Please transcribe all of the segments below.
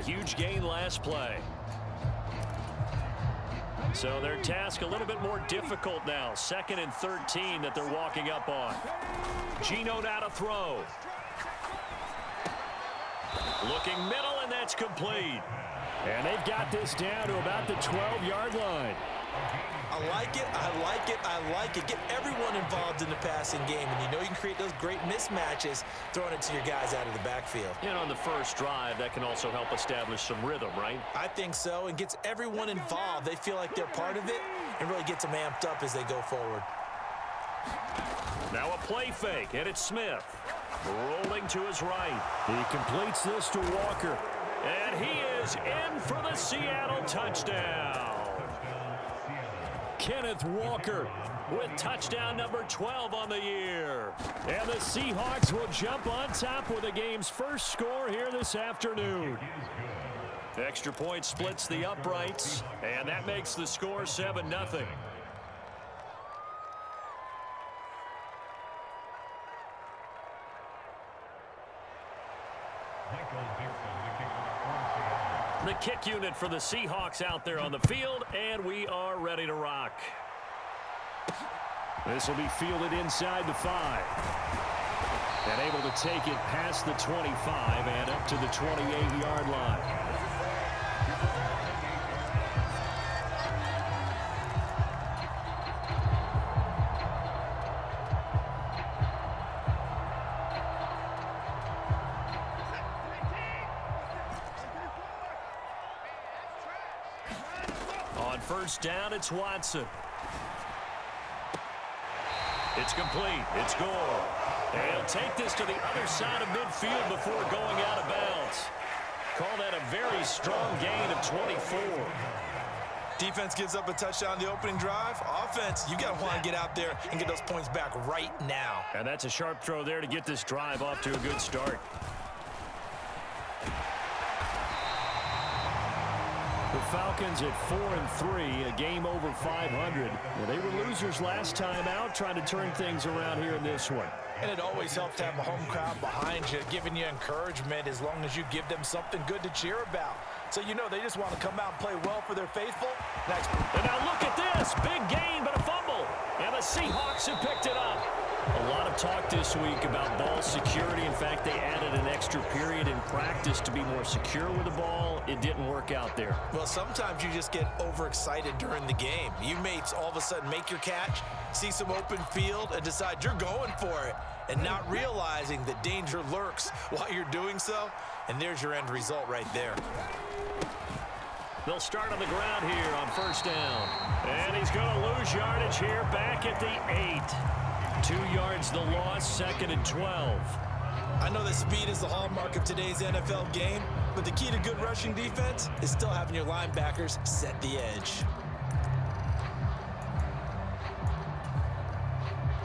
huge gain last play. So their task a little bit more difficult now. 2nd and 13 that they're walking up on. Geno now to throw. Looking middle, and that's complete. And they've got this down to about the 12-yard line. I like it, I like it, I like it. Get everyone involved in the passing game, and you know you can create those great mismatches throwing it to your guys out of the backfield. And on the first drive, that can also help establish some rhythm, right? I think so, and gets everyone involved. They feel like they're part of it and really gets them amped up as they go forward. Now a play fake, and it's Smith. Rolling to his right. He completes this to Walker. And he is in for the Seattle touchdown. Kenneth Walker with touchdown number 12 on the year. And the Seahawks will jump on top with the game's first score here this afternoon. Extra point splits the uprights, and that makes the score 7-0. The kick unit for the Seahawks out there on the field, and we are ready to rock. This will be fielded inside the 5. And able to take it past the 25 and up to the 28-yard line. First down, it's Watson. It's complete. It's Gore. They'll take this to the other side of midfield before going out of bounds. Call that a very strong gain of 24. Defense gives up a touchdown the opening drive. Offense, you got to want to get out there and get those points back right now. And that's a sharp throw there to get this drive off to a good start. The Falcons at 4-3, a game over 500. Well, they were losers last time out, trying to turn things around here in this one. And it always helps to have a home crowd behind you, giving you encouragement as long as you give them something good to cheer about. So you know they just want to come out and play well for their faithful. Next. And now look at this. Big gain, but a fumble. And the Seahawks have picked it up. A lot of talk this week about ball security. In fact, they added an extra period in practice to be more secure with the ball. It didn't work out there. Well, sometimes you just get overexcited during the game. You may all of a sudden make your catch, see some open field, and decide you're going for it, and not realizing that danger lurks while you're doing so. And there's your end result right there. They'll start on the ground here on first down. And he's going to lose yardage here back at the 8. 2 yards the loss, 2nd and 12. I know that speed is the hallmark of today's NFL game, but the key to good rushing defense is still having your linebackers set the edge.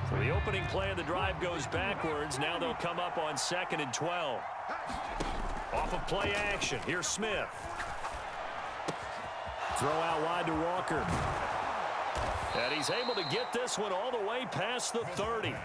So the opening play of the drive goes backwards. Now they'll come up on 2nd and 12. Off of play action. Here's Smith. Throw out wide to Walker. And he's able to get this one all the way past the 30.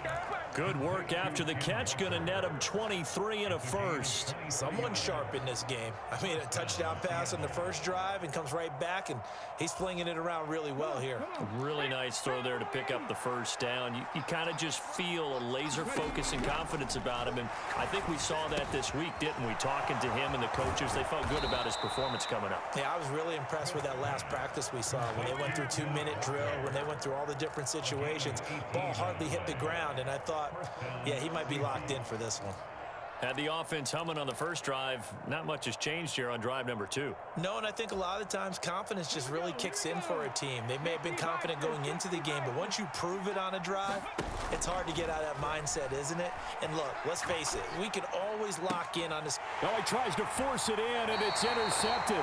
Good work after the catch. Going to net him 23 and a first. Someone sharp in this game. I mean, a touchdown pass on the first drive and comes right back, and he's flinging it around really well here. Really nice throw there to pick up the first down. You kind of just feel a laser focus and confidence about him, and I think we saw that this week, didn't we? Talking to him and the coaches, they felt good about his performance coming up. Yeah, I was really impressed with that last practice we saw when they went through 2-minute drill, when they went through all the different situations. Ball hardly hit the ground, and I thought, yeah, he might be locked in for this one. Had the offense humming on the first drive. Not much has changed here on drive number 2. No, and I think a lot of times confidence just really kicks in for a team. They may have been confident going into the game, but once you prove it on a drive, it's hard to get out of that mindset, isn't it? And look, let's face it, we can always lock in on this. Oh, he tries to force it in, and it's intercepted.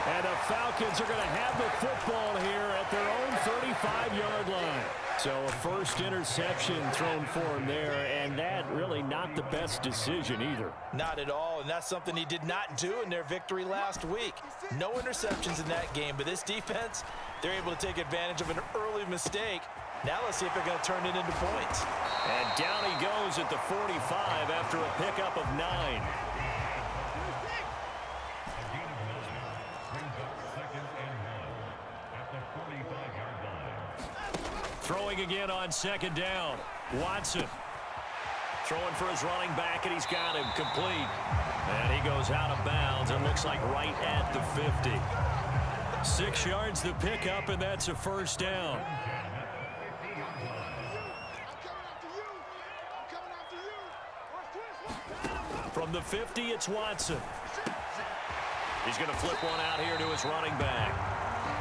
And the Falcons are going to have the football here at their own 35-yard line. So a first interception thrown for him there, and that really not the best decision either. Not at all, and that's something he did not do in their victory last week. No interceptions in that game, but this defense, they're able to take advantage of an early mistake. Now let's see if they're going to turn it into points. And down he goes at the 45 after a pickup of 9. Throwing again on second down. Watson throwing for his running back, and he's got him complete. And he goes out of bounds. It looks like right at the 50. 6 yards to pick up, and that's a first down. From the 50, it's Watson. He's going to flip one out here to his running back.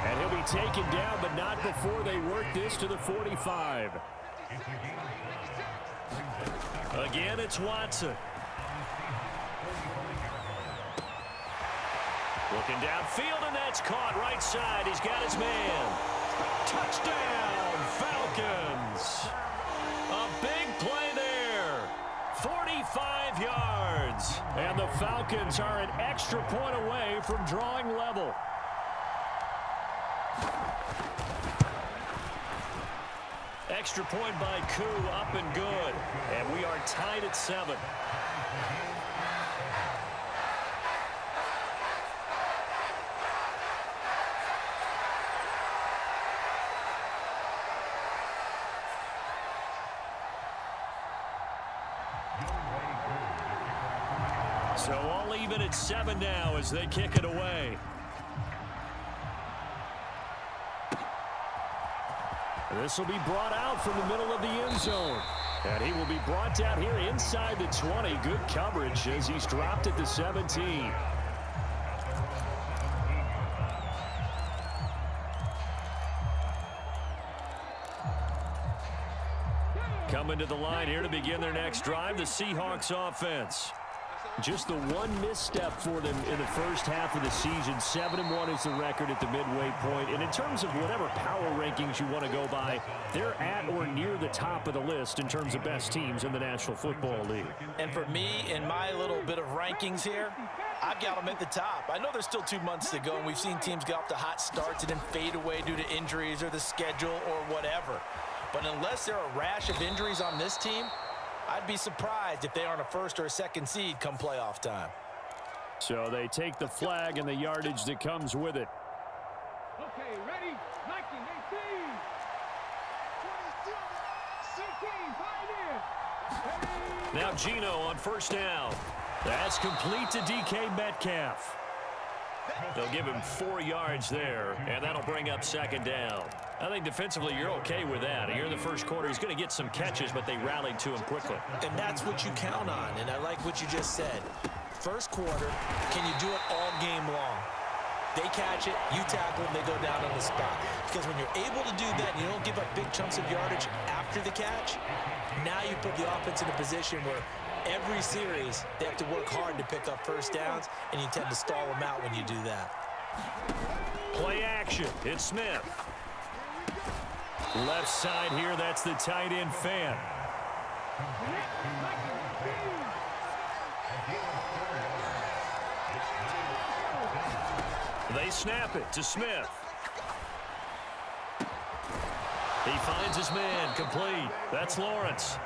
And he'll be taken down, but not before they work this to the 45. Again, it's Watson. Looking downfield, and that's caught right side. He's got his man. Touchdown, Falcons. A big play there. 45 yards. And the Falcons are an extra point away from drawing level. Extra point by Koo, up and good. And we are tied at 7. So all even at 7 now as they kick it away. This will be brought out from the middle of the end zone. And he will be brought down here inside the 20. Good coverage as he's dropped at the 17. Coming to the line here to begin their next drive, the Seahawks offense. Just the one misstep for them in the first half of the season. 7-1 is the record at the midway point. And in terms of whatever power rankings you want to go by, they're at or near the top of the list in terms of best teams in the National Football League. And for me, in my little bit of rankings here, I've got them at the top. I know there's still 2 months to go, and we've seen teams get off to hot starts and then fade away due to injuries or the schedule or whatever. But unless there are a rash of injuries on this team, I'd be surprised if they aren't a first or a second seed come playoff time. So they take the flag and the yardage that comes with it. Okay, ready? 19, 18. 16, 5 in. Now Geno on first down. That's complete to DK Metcalf. They'll give him 4 yards there, and that'll bring up second down. I think defensively you're okay with that. Here in the first quarter, he's going to get some catches, but they rallied to him quickly. And that's what you count on, and I like what you just said. First quarter, can you do it all game long? They catch it, you tackle them, they go down on the spot. Because when you're able to do that and you don't give up big chunks of yardage after the catch, now you put the offense in a position where every series they have to work hard to pick up first downs, and you tend to stall them out when you do that. Play action. It's Smith. Left side here, that's the tight end fan. They snap it to Smith. He finds his man, complete. That's Lawrence.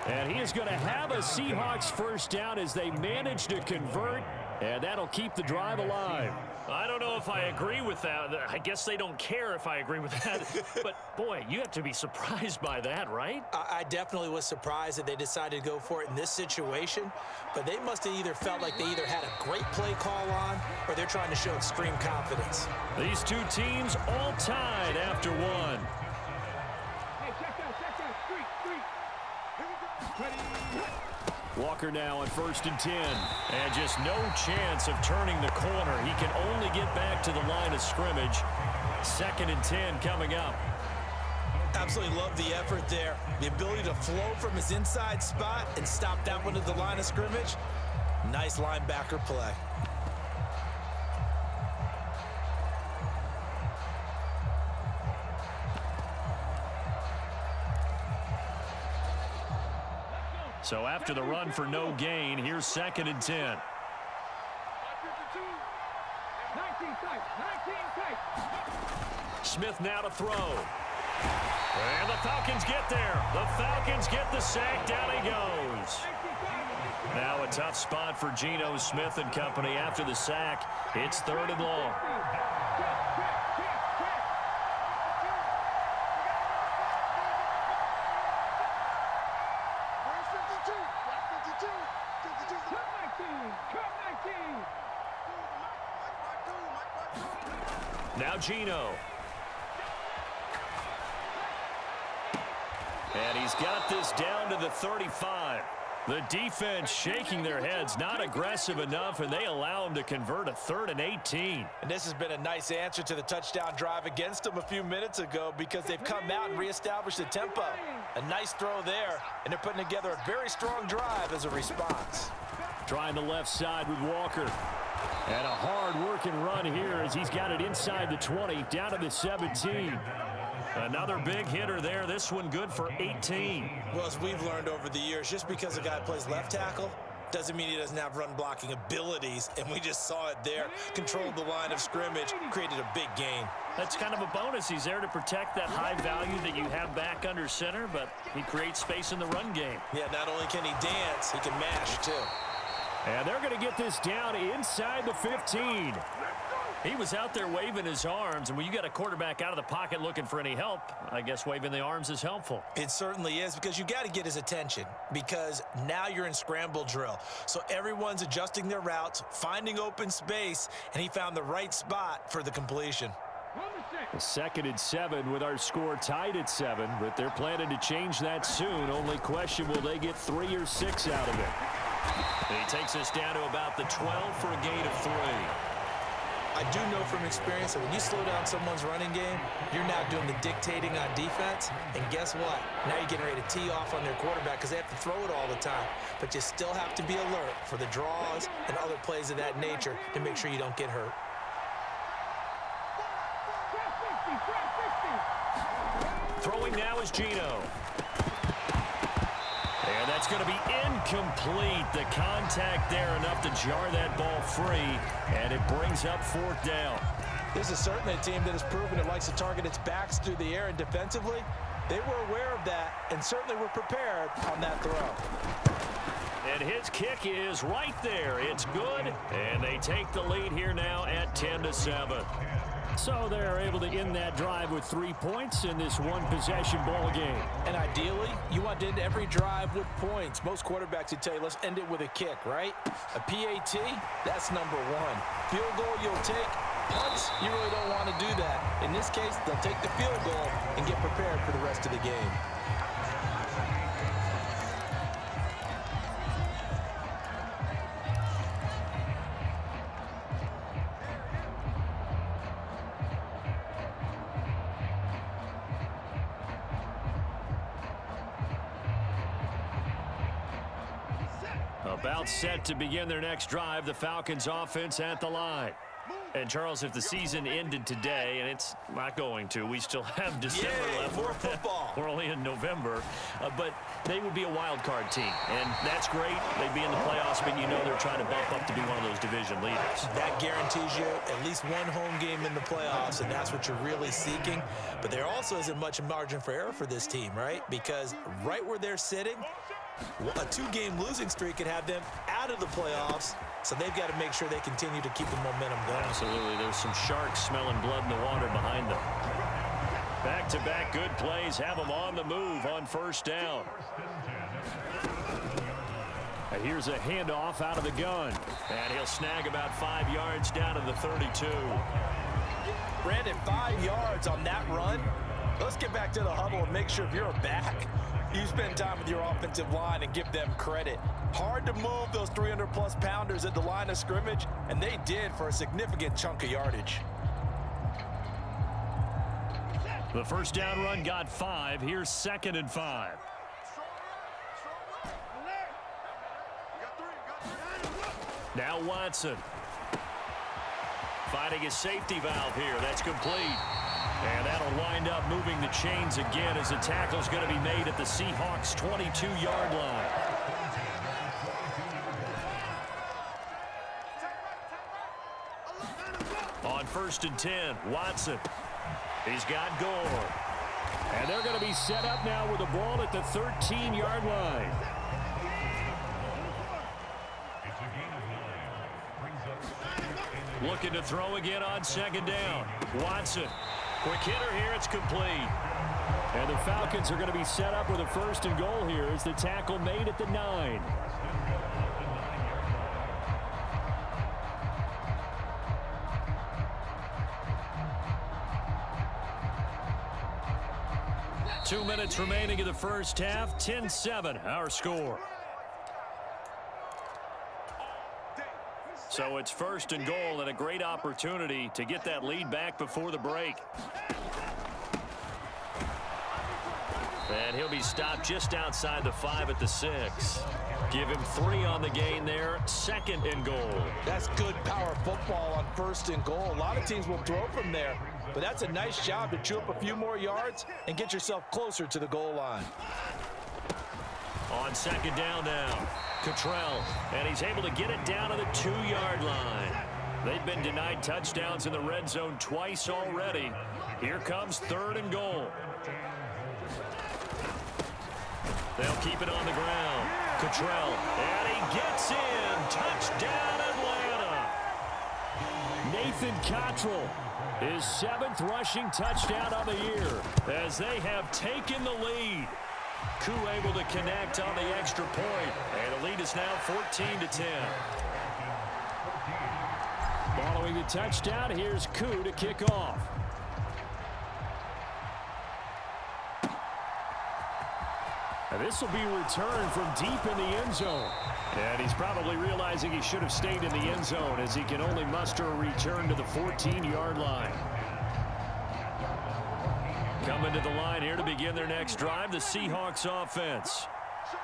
And he is going to have a Seahawks first down as they manage to convert, and that'll keep the drive alive. I don't know if I agree with that. I guess they don't care if I agree with that. But, boy, you have to be surprised by that, right? I definitely was surprised that they decided to go for it in this situation. But they must have either felt like they either had a great play call on or they're trying to show extreme confidence. These two teams all tied after one. Hey, check that, street. Here we go. Ready. Walker now on 1st and 10. And just no chance of turning the corner. He can only get back to the line of scrimmage. 2nd and 10 coming up. Absolutely love the effort there. The ability to flow from his inside spot and stop that one at the line of scrimmage. Nice linebacker play. So after the run for no gain, here's 2nd and 10. 19 tight. Smith now to throw. And the Falcons get there. The Falcons get the sack. Down he goes. Now a tough spot for Geno Smith and company after the sack. It's 3rd and long. Now Gino. And he's got this down to the 35. The defense shaking their heads, not aggressive enough, and they allow him to convert a 3rd and 18. And this has been a nice answer to the touchdown drive against them a few minutes ago because they've come out and reestablished the tempo. A nice throw there, and they're putting together a very strong drive as a response. Trying the left side with Walker. And a hard-working run here as he's got it inside the 20, down to the 17. Another big hitter there. This one good for 18. Well, as we've learned over the years, just because a guy plays left tackle doesn't mean he doesn't have run-blocking abilities, and we just saw it there. Controlled the line of scrimmage, created a big gain. That's kind of a bonus. He's there to protect that high value that you have back under center, but he creates space in the run game. Yeah, not only can he dance, he can mash, too. And they're going to get this down inside the 15. He was out there waving his arms, and when you got a quarterback out of the pocket looking for any help, I guess waving the arms is helpful. It certainly is, because you got to get his attention, because now you're in scramble drill. So everyone's adjusting their routes, finding open space, and he found the right spot for the completion. A 2nd and 7 with our score tied at 7, but they're planning to change that soon. Only question, will they get 3 or 6 out of it? And he takes us down to about the 12 for a gain of 3. I do know from experience that when you slow down someone's running game, you're now doing the dictating on defense. And guess what? Now you're getting ready to tee off on their quarterback because they have to throw it all the time. But you still have to be alert for the draws and other plays of that nature to make sure you don't get hurt. Throwing now is Gino. And that's going to be incomplete. The contact there enough to jar that ball free, and it brings up 4th down. This is certainly a team that has proven it likes to target its backs through the air, and defensively, they were aware of that and certainly were prepared on that throw. And his kick is right there. It's good, and they take the lead here now at 10-7. So they're able to end that drive with 3 points in this one-possession ball game. And ideally, you want to end every drive with points. Most quarterbacks would tell you, let's end it with a kick, right? A PAT, that's number 1. Field goal, you'll take. Punts, you really don't want to do that. In this case, they'll take the field goal and get prepared for the rest of the game. About set to begin their next drive, the Falcons offense at the line. And Charles, if the season ended today, and it's not going to, we still have December left. More football. We're only in November, but they would be a wild card team, and that's great. They'd be in the playoffs, but you know they're trying to bump up to be one of those division leaders. That guarantees you at least one home game in the playoffs, and that's what you're really seeking. But there also isn't much margin for error for this team, right? Because right where they're sitting, a 2-game losing streak could have them out of the playoffs, so they've got to make sure they continue to keep the momentum going. Absolutely. There's some sharks smelling blood in the water behind them. Back-to-back good plays have them on the move on 1st down. And here's a handoff out of the gun. And he'll snag about 5 yards down to the 32. Brandon, 5 yards on that run. Let's get back to the huddle and make sure if you're a back, you spend time with your offensive line and give them credit. Hard to move those 300-plus pounders at the line of scrimmage, and they did for a significant chunk of yardage. The 1st down run got 5. Here's 2nd and 5. Now Watson. Finding his safety valve here. That's complete. And that'll wind up moving the chains again as the tackle's going to be made at the Seahawks' 22-yard line. On 1st and 10, Watson. He's got Gore. And they're going to be set up now with the ball at the 13-yard line. Looking to throw again on 2nd down. Watson. Quick hitter here. It's complete. And the Falcons are going to be set up with a 1st and goal here as the tackle made at the 9. 2 minutes remaining in the first half. 10-7, our score. So it's first and goal and a great opportunity to get that lead back before the break. And he'll be stopped just outside the 5 at the 6. Give him 3 on the gain there. Second and goal. That's good power football on first and goal. A lot of teams will throw from there, but that's a nice job to chew up a few more yards and get yourself closer to the goal line. On second down now, Cottrell, and he's able to get it down to the 2-yard line. They've been denied touchdowns in the red zone twice already. Here comes third and goal. They'll keep it on the ground. Cottrell, and he gets in. Touchdown, Atlanta. Nathan Cottrell, his 7th rushing touchdown on the year as they have taken the lead. Koo able to connect on the extra point, and the lead is now 14-10. Following the touchdown, here's Koo to kick off. And this will be returned from deep in the end zone. And he's probably realizing he should have stayed in the end zone as he can only muster a return to the 14-yard line. Coming to the line here to begin their next drive, the Seahawks offense.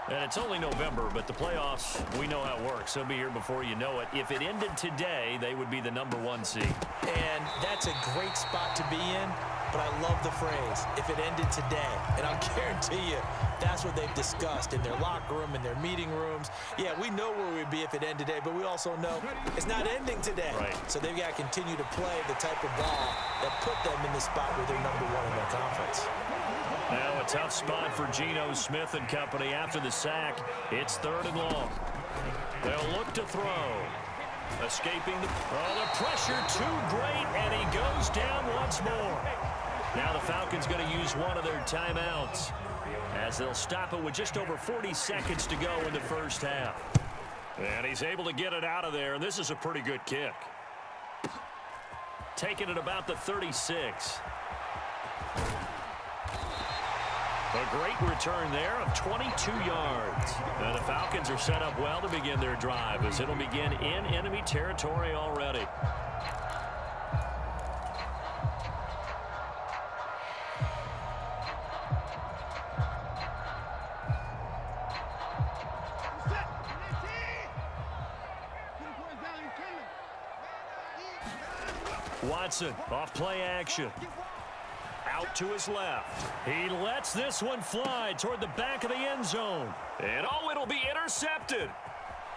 And it's only November, but the playoffs, we know how it works. They'll be here before you know it. If it ended today, they would be the #1 seed. And that's a great spot to be in, but I love the phrase, if it ended today. And I'll guarantee you, that's what they've discussed in their locker room, in their meeting rooms. Yeah, we know where we'd be if it ended today, but we also know it's not ending today. Right. So they've got to continue to play the type of ball that put them in the spot where they're #1 in their conference. Now a tough spot for Geno Smith and company after the sack. It's third and long. They'll look to throw. Escaping the pressure too great, and he goes down once more. Now the Falcons going to use one of their timeouts as they'll stop it with just over 40 seconds to go in the first half. And he's able to get it out of there, and this is a pretty good kick. Taking it about the 36. A great return there of 22 yards. And the Falcons are set up well to begin their drive as it'll begin in enemy territory already. Watson off play action. Out to his left. He lets this one fly toward the back of the end zone. And it'll be intercepted.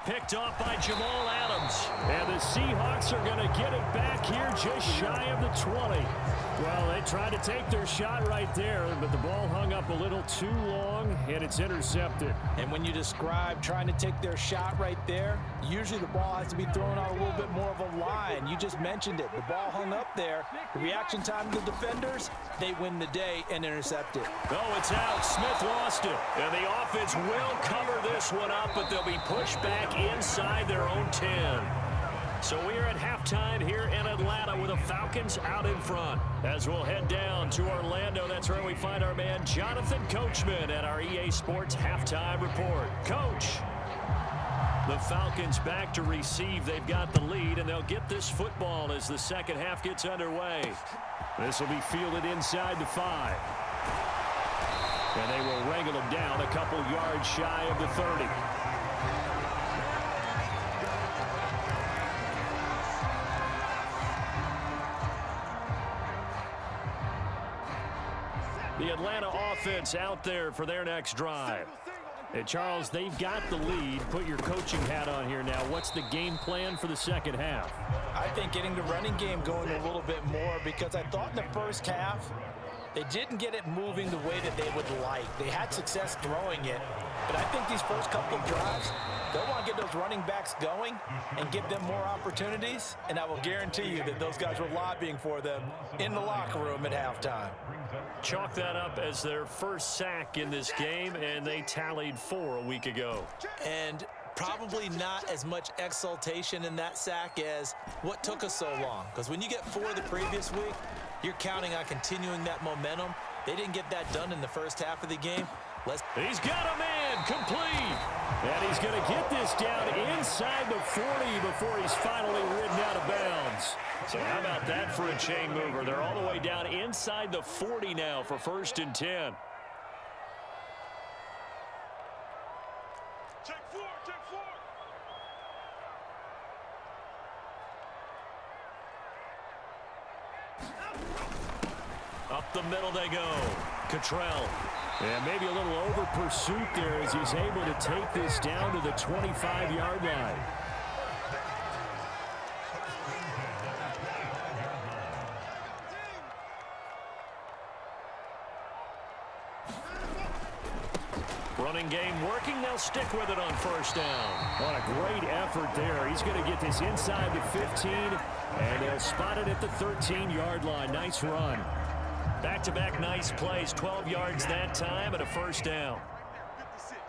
Picked off by Jamal Adams. And the Seahawks are going to get it back here just shy of the 20. Well, they tried to take their shot right there, but the ball hung up a little too long, and it's intercepted. And when you describe trying to take their shot right there, usually the ball has to be thrown out a little bit more of a line. You just mentioned it. The ball hung up there. The reaction time of the defenders, they win the day and intercept it. Oh, it's out. Smith lost it. And the offense will cover this one up, but they'll be pushed back inside their own 10. So we are at halftime here in Atlanta with the Falcons out in front. As we'll head down to Orlando, that's where we find our man Jonathan Coachman at our EA Sports Halftime Report. Coach, the Falcons back to receive. They've got the lead, and they'll get this football as the second half gets underway. This will be fielded inside the 5. And they will wrangle him down a couple yards shy of the 30. The Atlanta offense out there for their next drive. And Charles, they've got the lead. Put your coaching hat on here now. What's the game plan for the second half? I think getting the running game going a little bit more, because I thought in the first half they didn't get it moving the way that they would like. They had success throwing it, but I think these first couple of drives, they'll want to get those running backs going and give them more opportunities, and I will guarantee you that those guys were lobbying for them in the locker room at halftime. Chalk that up as their first sack in this game, and they tallied 4 a week ago. And probably not as much exultation in that sack as what took us so long. Because when you get 4 the previous week, you're counting on continuing that momentum They didn't get that done in the first half of the game. He's got a man complete. And he's going to get this down inside the 40 before he's finally ridden out of bounds. So how about that for a chain mover? They're all the way down inside the 40 now for 1st and 10. Check four, check four. Up the middle they go. Cottrell. And maybe a little over pursuit there as he's able to take this down to the 25-yard line. Running game working. They'll stick with it on 1st down. What a great effort there. He's going to get this inside the 15, and they'll spot it at the 13-yard line. Nice run. Back-to-back nice plays. 12 yards that time and a 1st down. 56.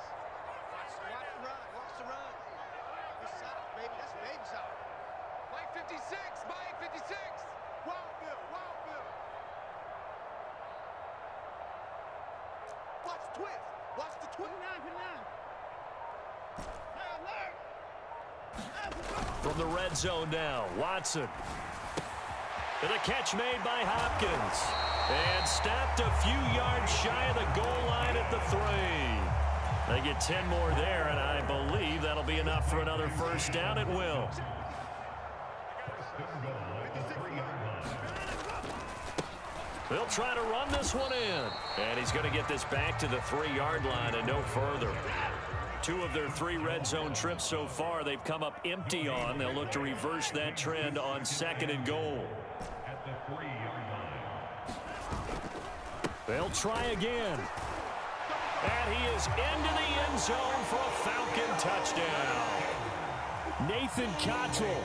Watch the run, watch the run. Good setup, baby. That's baby shot. Mike 56, Mike 56. Wild Bill, Wild Bill. Watch the twist. Watch the twist. 29. From the red zone now, Watson. And a catch made by Hopkins. And stopped a few yards shy of the goal line at the 3. They get 10 more there, and I believe that'll be enough for another 1st down. It will. They'll try to run this one in. And he's going to get this back to the 3-yard line and no further. 2 of their 3 red zone trips so far they've come up empty on. They'll look to reverse that trend on 2nd and goal. They'll try again. And he is into the end zone for a Falcon touchdown. Nathan Cottrell,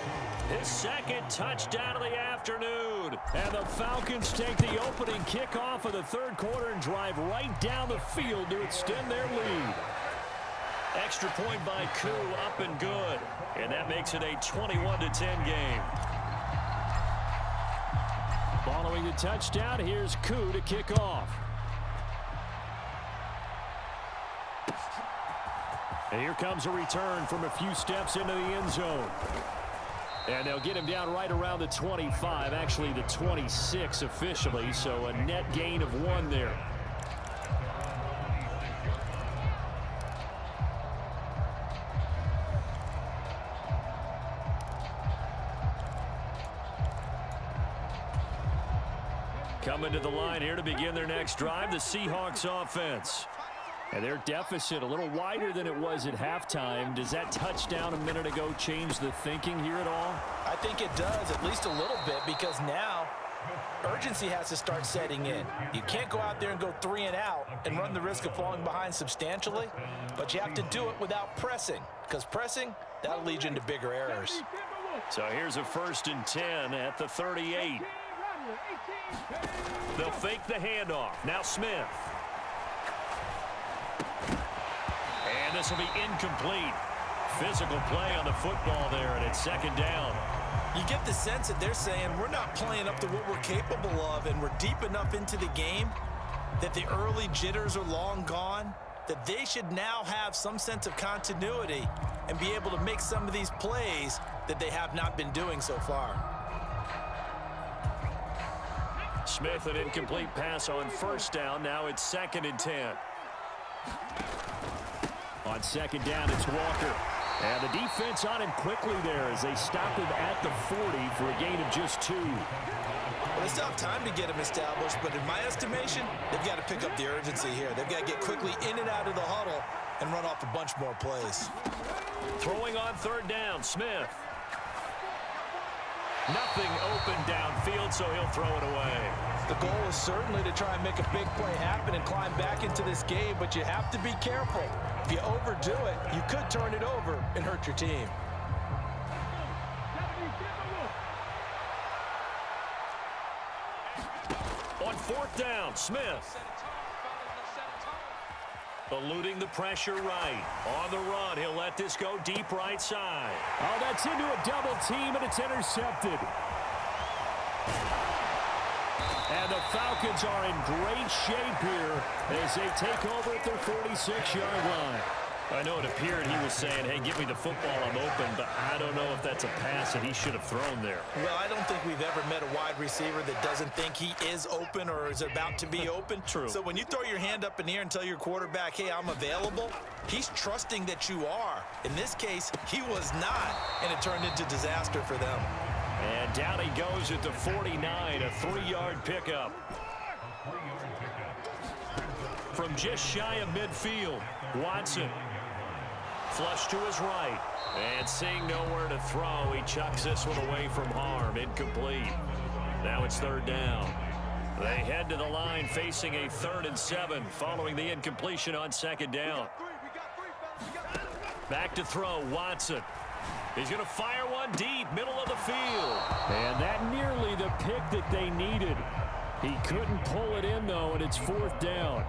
his 2nd touchdown of the afternoon. And the Falcons take the opening kickoff of the 3rd quarter and drive right down the field to extend their lead. Extra point by Koo, up and good. And that makes it a 21-10 game. Following the touchdown, here's Koo to kick off. And here comes a return from a few steps into the end zone. And they'll get him down right around the 25, actually the 26 officially, so a net gain of 1 there. Coming to the line here to begin their next drive, the Seahawks offense. And their deficit a little wider than it was at halftime. Does that touchdown a minute ago change the thinking here at all? I think it does, at least a little bit, because now urgency has to start setting in. You can't go out there and go 3 and out and run the risk of falling behind substantially, but you have to do it without pressing, because pressing, that'll lead you into bigger errors. So here's a 1st and 10 at the 38. They'll fake the handoff. Now Smith. And this will be incomplete. Physical play on the football there, and it's 2nd down. You get the sense that they're saying we're not playing up to what we're capable of, and we're deep enough into the game that the early jitters are long gone, that they should now have some sense of continuity and be able to make some of these plays that they have not been doing so far. Smith, an incomplete pass on 1st down. Now it's 2nd and 10. On 2nd down, it's Walker. And the defense on him quickly there as they stop him at the 40 for a gain of just 2. Well, they still have time to get him established, but in my estimation, they've got to pick up the urgency here. They've got to get quickly in and out of the huddle and run off a bunch more plays. Throwing on 3rd down, Smith. Nothing open downfield, so he'll throw it away. The goal is certainly to try and make a big play happen and climb back into this game, but you have to be careful. If you overdo it, you could turn it over and hurt your team. On 4th down, Smith. Eluding the pressure right. On the run, he'll let this go deep right side. Oh, that's into a double team, and it's intercepted. And the Falcons are in great shape here as they take over at their 46-yard line. I know it appeared he was saying, hey, give me the football, I'm open, but I don't know if that's a pass that he should have thrown there. Well, I don't think we've ever met a wide receiver that doesn't think he is open or is about to be open. True. So when you throw your hand up in the air and tell your quarterback, hey, I'm available, he's trusting that you are. In this case, he was not, and it turned into disaster for them. And down he goes at the 49, a 3-yard pickup. From just shy of midfield, Watson. Flush to his right. And seeing nowhere to throw, he chucks this one away from harm. Incomplete. Now it's 3rd down. They head to the line facing a 3rd and 7 following the incompletion on 2nd down. Back to throw, Watson. He's going to fire one deep, middle of the field. And that nearly the pick that they needed. He couldn't pull it in, though, and it's 4th down.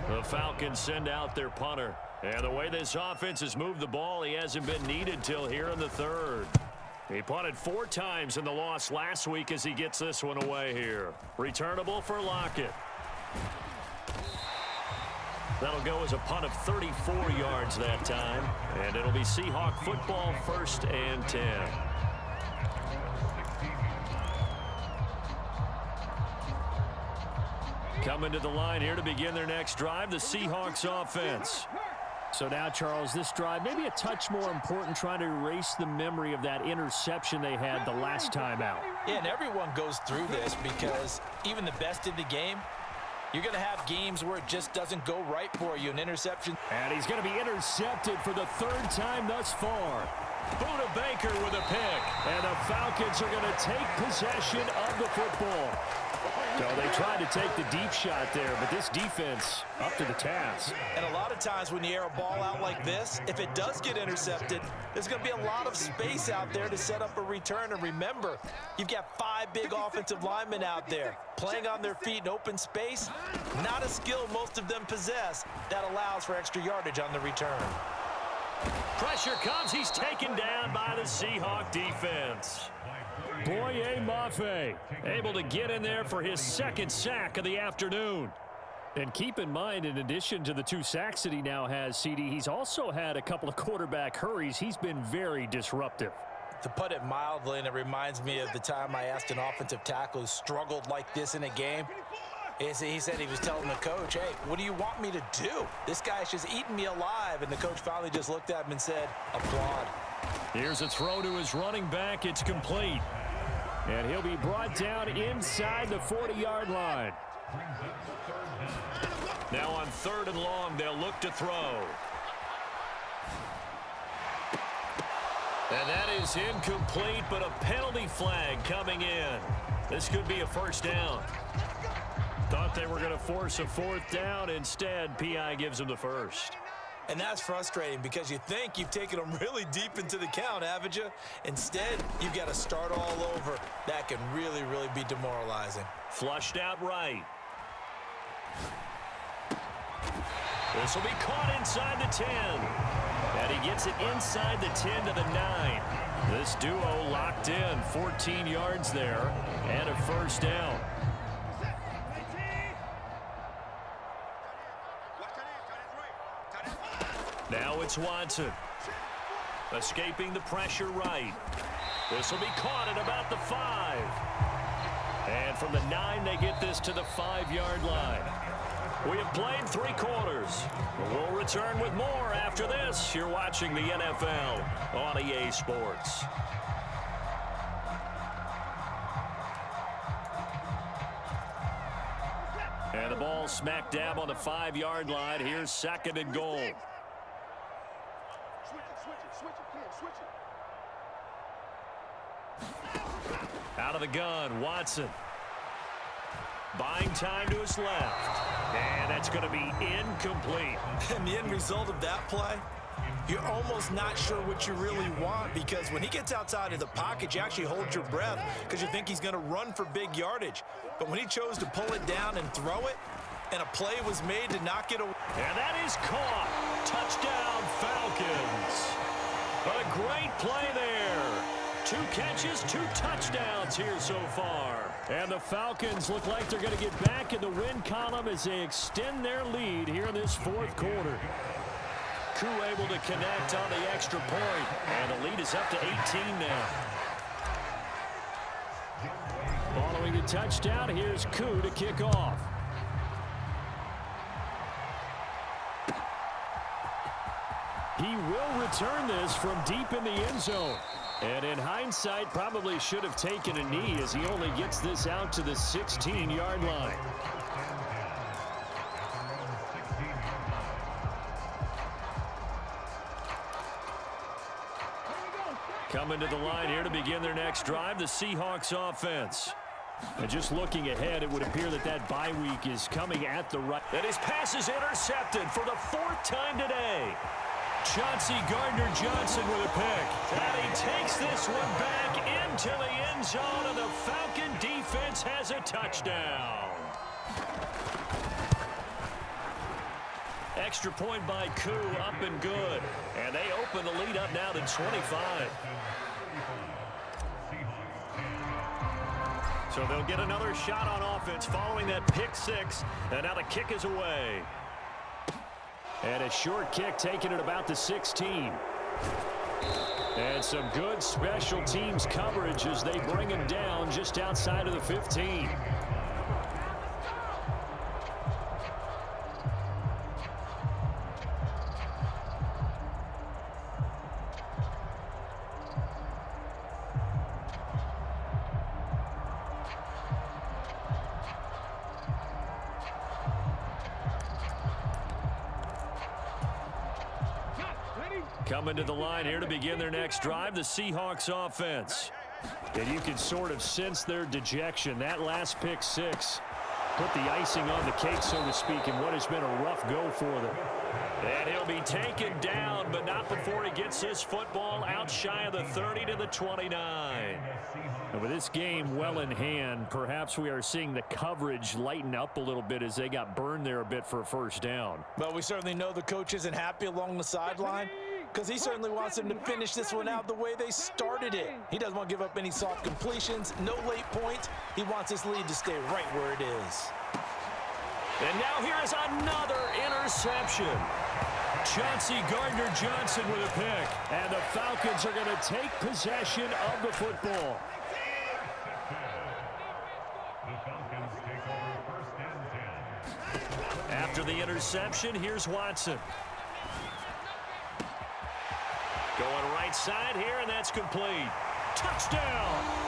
The Falcons send out their punter. And the way this offense has moved the ball, he hasn't been needed till here in the 3rd. He punted 4 times in the loss last week as he gets this one away here. Returnable for Lockett. That'll go as a punt of 34 yards that time. And it'll be Seahawk football, 1st and 10. Coming to the line here to begin their next drive, the Seahawks offense. So now, Charles, this drive maybe a touch more important, trying to erase the memory of that interception they had the last time out. Yeah, and everyone goes through this because even the best in the game, you're going to have games where it just doesn't go right for you, an interception. And he's going to be intercepted for the 3rd time thus far. Buda Baker with a pick. And the Falcons are going to take possession of the football. So they tried to take the deep shot there, but this defense up to the task. And a lot of times when you air a ball out like this, if it does get intercepted, there's going to be a lot of space out there to set up a return. And remember, you've got 5 big offensive linemen out there playing on their feet in open space. Not a skill most of them possess that allows for extra yardage on the return. Pressure comes. He's taken down by the Seahawk defense. Boye Mafe able to get in there for his 2nd sack of the afternoon. And keep in mind, in addition to the 2 sacks that he now has, CD, he's also had a couple of quarterback hurries. He's been very disruptive. To put it mildly, and it reminds me of the time I asked an offensive tackle who struggled like this in a game. He said he was telling the coach, hey, what do you want me to do? This guy's just eating me alive. And the coach finally just looked at him and said, applaud. Here's a throw to his running back. It's complete. And he'll be brought down inside the 40-yard line. Now on 3rd and long, they'll look to throw. And that is incomplete, but a penalty flag coming in. This could be a 1st down. Thought they were going to force a 4th down. Instead, P.I. gives them the 1st. And that's frustrating because you think you've taken them really deep into the count, haven't you? Instead, you've got to start all over. That can really, really be demoralizing. Flushed out right. This will be caught inside the 10. And he gets it inside the 10 to the 9. This duo locked in, 14 yards there, and a 1st down. Now it's Watson. Escaping the pressure right. This will be caught at about the 5. And from the 9, they get this to the 5-yard line. We have played 3 quarters. We'll return with more after this. You're watching the NFL on EA Sports. And the ball smack dab on the 5-yard line. Here's 2nd and goal. Out of the gun, Watson. Buying time to his left. And that's going to be incomplete. And the end result of that play, you're almost not sure what you really want, because when he gets outside of the pocket, you actually hold your breath because you think he's going to run for big yardage. But when he chose to pull it down and throw it, and a play was made to knock it away. And that is caught. Touchdown, Falcons. But a great play there. 2 catches, 2 touchdowns here so far. And the Falcons look like they're going to get back in the win column as they extend their lead here in this fourth quarter. Koo able to connect on the extra point, and the lead is up to 18 now. Following the touchdown, here's Koo to kick off. He will return this from deep in the end zone. And in hindsight, probably should have taken a knee as he only gets this out to the 16-yard line. Coming to the line here to begin their next drive, the Seahawks offense. And just looking ahead, it would appear that that bye week is coming at the right. And his pass is intercepted for the 4th time today. Chauncey Gardner-Johnson with a pick. And he takes this one back into the end zone, and the Falcon defense has a touchdown. Extra point by Koo, up and good. And they open the lead up now to 25. So they'll get another shot on offense following that pick 6. And now the kick is away. And a short kick taken at about the 16. And some good special teams coverage as they bring him down just outside of the 15. Coming to the line here to begin their next drive, the Seahawks offense. And you can sort of sense their dejection. That last pick 6 put the icing on the cake, so to speak, in what has been a rough go for them. And he'll be taken down, but not before he gets this football out shy of the 30 to the 29. And with this game well in hand, perhaps we are seeing the coverage lighten up a little bit as they got burned there a bit for a first down. Well, we certainly know the coach isn't happy along the sideline, because he certainly wants them to finish this one out the way they started it. He doesn't want to give up any soft completions, no late points. He wants his lead to stay right where it is. And now here is another interception. Chauncey Gardner-Johnson with a pick. And the Falcons are going to take possession of the football. After the interception, here's Watson. Going right side here, and that's complete. Touchdown!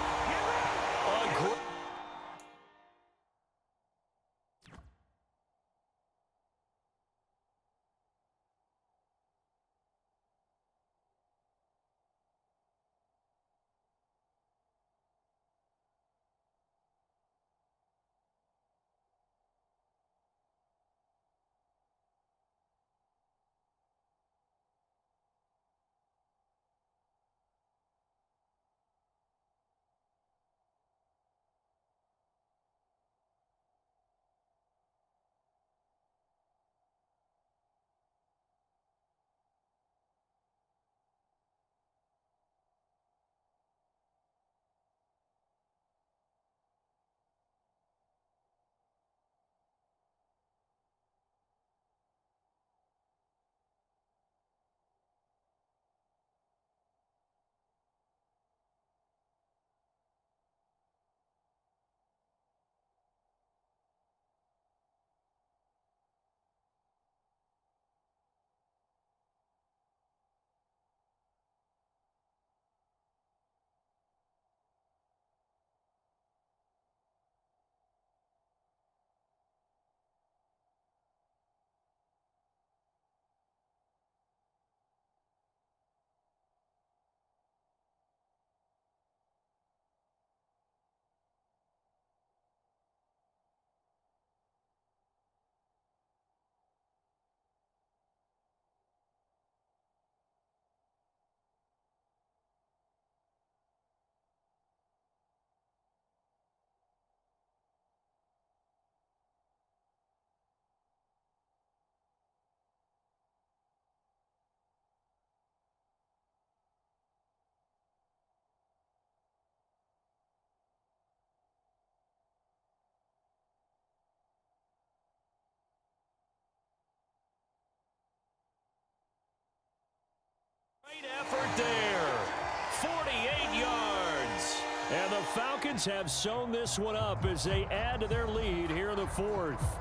Falcons have sewn this one up as they add to their lead here in the fourth.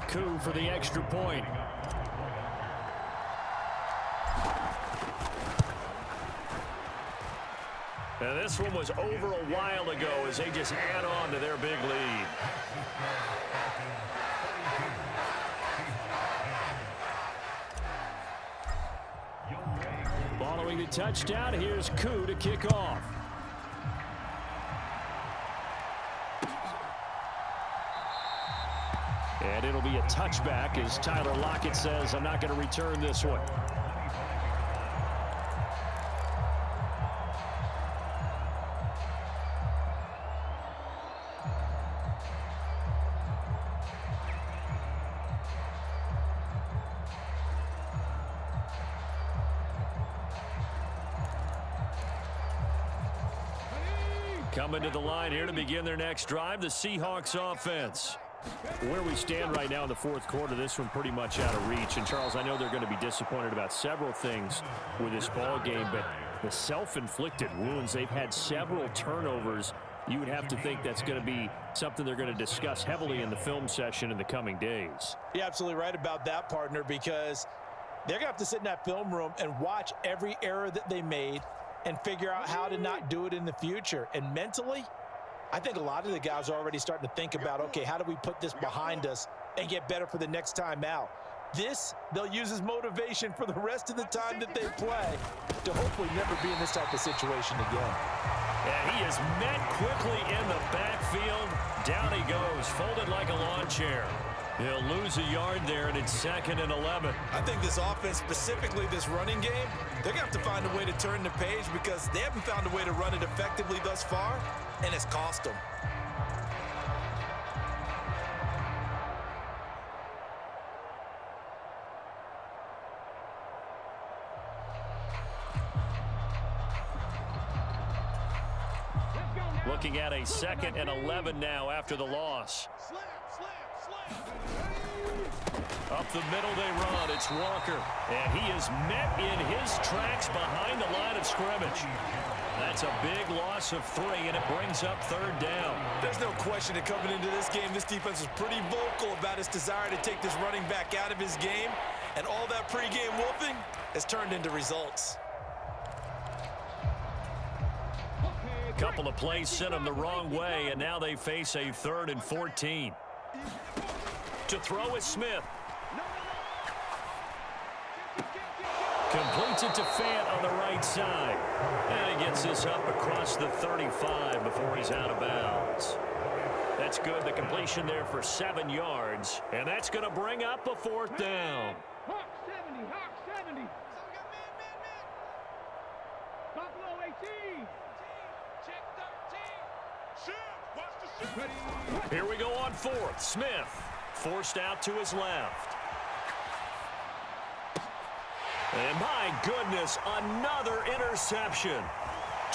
Coup for the extra point. And this one was over a while ago as they just add on to their big lead. Following the touchdown, here's Coup to kick off. And it'll be a touchback as Tyler Lockett says, I'm not going to return this one. Coming to the line here to begin their next drive, the Seahawks offense. Where we stand right now in the fourth quarter, this one pretty much out of reach. And, Charles, I know they're going to be disappointed about several things with this ball game, but the self-inflicted wounds, they've had several turnovers. You would have to think that's going to be something they're going to discuss heavily in the film session in the coming days. You're absolutely right about that, partner, because they're going to have to sit in that film room and watch every error that they made and figure out how to not do it in the future. And mentally, I think a lot of the guys are already starting to think about, okay, how do we put this behind us and get better for the next time out? This, they'll use as motivation for the rest of the time that they play to hopefully never be in this type of situation again. And he is met quickly in the backfield. Down he goes, folded like a lawn chair. He'll lose a yard there, and it's 2nd and 11. I think this offense, specifically this running game, they're going to have to find a way to turn the page because they haven't found a way to run it effectively thus far, and it's cost them. Looking at a 2nd and 11 now after the loss. Up the middle they run. It's Walker. And he is met in his tracks behind the line of scrimmage. That's a big loss of 3, and it brings up 3rd down. There's no question that coming into this game, this defense was pretty vocal about its desire to take this running back out of his game. And all that pregame wolfing has turned into results. Couple of plays sent them the wrong way, and now they face a 3rd and 14. To throw is Smith. Completes it to Fant on the right side. And he gets this up across the 35 before he's out of bounds. That's good. The completion there for 7 yards. And that's going to bring up a 4th down. Hawk 70, Hawk 70. Buffalo 18. Here we go on 4th. Smith forced out to his left. And my goodness, another interception.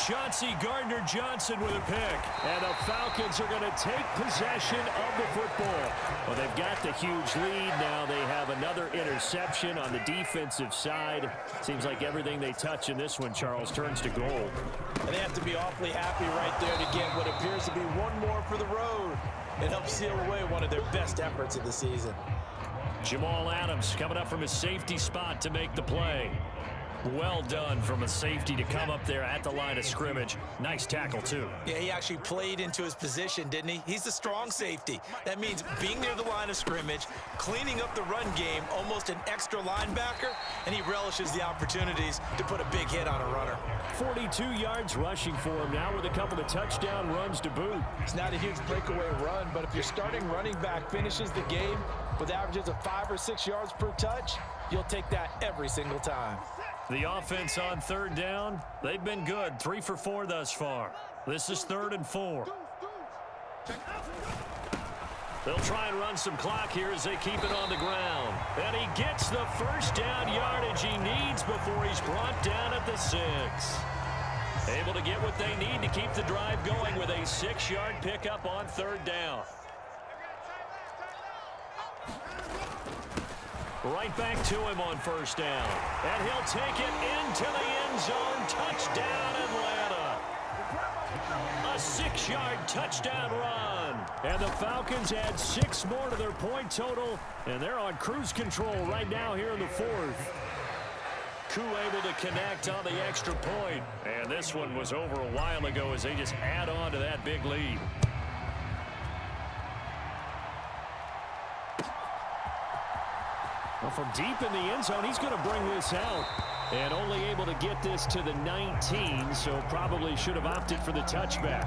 Chauncey Gardner-Johnson with a pick. And the Falcons are going to take possession of the football. Well, they've got the huge lead. Now they have another interception on the defensive side. Seems like everything they touch in this one, Charles, turns to gold. And they have to be awfully happy right there to get what appears to be one more for the road. It helps seal away one of their best efforts of the season. Jamal Adams coming up from his safety spot to make the play. Well done from a safety to come up there at the line of scrimmage. Nice tackle, too. Yeah, he actually played into his position, didn't he? He's a strong safety. That means being near the line of scrimmage, cleaning up the run game, almost an extra linebacker, and he relishes the opportunities to put a big hit on a runner. 42 yards rushing for him now with a couple of touchdown runs to boot. It's not a huge breakaway run, but if your starting running back finishes the game with averages of 5 or 6 yards per touch, you'll take that every single time. The offense on 3rd down, they've been good. 3 for 4 thus far. This is 3rd and 4. They'll try and run some clock here as they keep it on the ground. And he gets the 1st down yardage he needs before he's brought down at the 6. Able to get what they need to keep the drive going with a 6-yard pickup on 3rd down. Right back to him on first down. And he'll take it into the end zone. Touchdown, Atlanta. A 6-yard touchdown run. And the Falcons add 6 more to their point total. And they're on cruise control right now here in the 4th. Koo able to connect on the extra point. And this one was over a while ago as they just add on to that big lead. Well, from deep in the end zone, he's going to bring this out. And only able to get this to the 19, so probably should have opted for the touchback.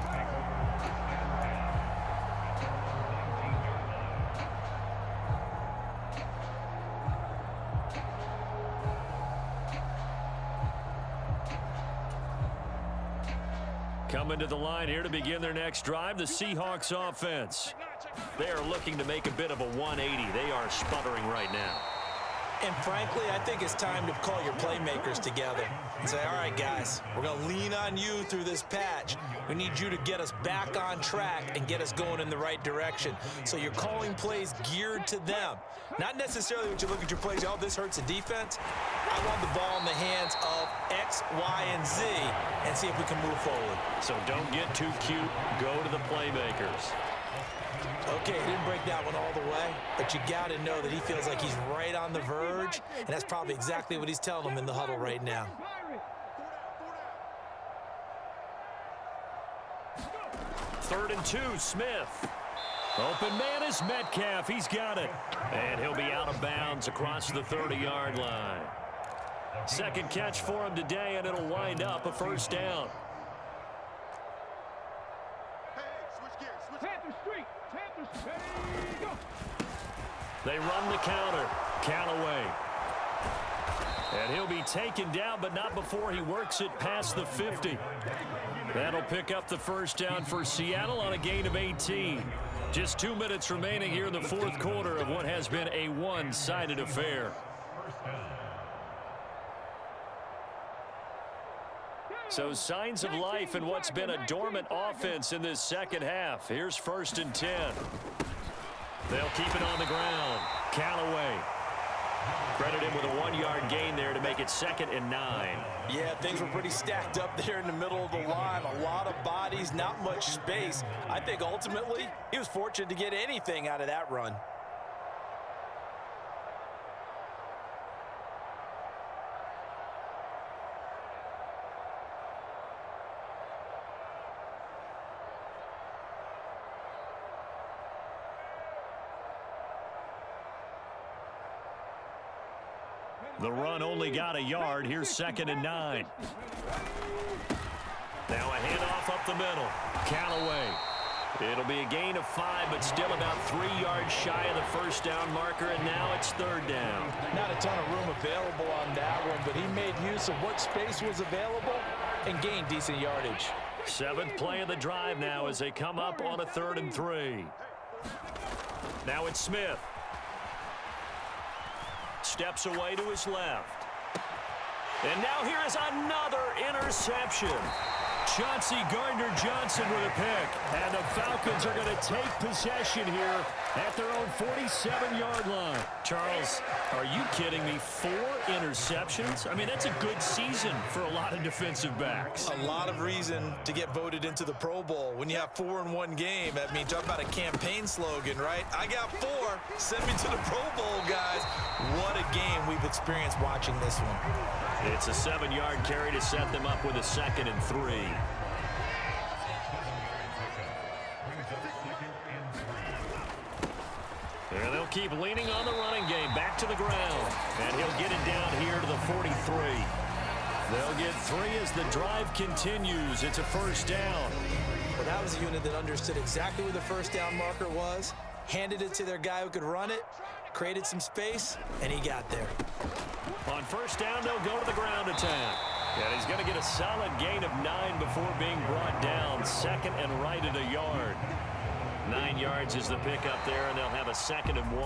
Coming to the line here to begin their next drive, the Seahawks offense. They are looking to make a bit of a 180. They are sputtering right now. And frankly, I think it's time to call your playmakers together and say, all right, guys, we're going to lean on you through this patch. We need you to get us back on track and get us going in the right direction. So you're calling plays geared to them. Not necessarily when you look at your plays, oh, this hurts the defense. I want the ball in the hands of X, Y, and Z and see if we can move forward. So don't get too cute. Go to the playmakers. Okay, he didn't break that one all the way, but you got to know that he feels like he's right on the verge, and that's probably exactly what he's telling them in the huddle right now. 3rd and 2, Smith. Open man is Metcalf. He's got it. And he'll be out of bounds across the 30-yard line. Second catch for him today, and it'll wind up a first down. They run the counter. Callaway. And he'll be taken down, but not before he works it past the 50. That'll pick up the first down for Seattle on a gain of 18. Just 2 minutes remaining here in the 4th quarter of what has been a one-sided affair. So signs of life in what's been a dormant offense in this second half. Here's 1st and 10. They'll keep it on the ground. Callaway. Credit him with a 1-yard gain there to make it 2nd and 9. Yeah, things were pretty stacked up there in the middle of the line. A lot of bodies, not much space. I think ultimately he was fortunate to get anything out of that run. The run only got a yard. Here's 2nd and 9. Now a handoff up the middle. Callaway. It'll be a gain of 5, but still about 3 yards shy of the first down marker, and now it's 3rd down. Not a ton of room available on that one, but he made use of what space was available and gained decent yardage. 7th play of the drive now as they come up on a 3rd and 3. Now it's Smith. Steps away to his left. And now here is another interception. Chauncey Gardner-Johnson with a pick. And the Falcons are going to take possession here at their own 47-yard line. Charles, are you kidding me? 4 interceptions? I mean, that's a good season for a lot of defensive backs. A lot of reason to get voted into the Pro Bowl. When you have 4 in one game, I mean, talk about a campaign slogan, right? I got 4. Send me to the Pro Bowl, guys. What a game we've experienced watching this one. It's a 7-yard carry to set them up with a 2nd and 3. And they'll keep leaning on the running game. Back to the ground. And he'll get it down here to the 43. They'll get 3 as the drive continues. It's a first down. Well, that was a unit that understood exactly where the first down marker was, handed it to their guy who could run it, created some space, and he got there. On first down, they'll go to the ground attack. And he's going to get a solid gain of 9 before being brought down. 2nd and right at a yard. 9 yards is the pickup there, and they'll have a 2nd and 1.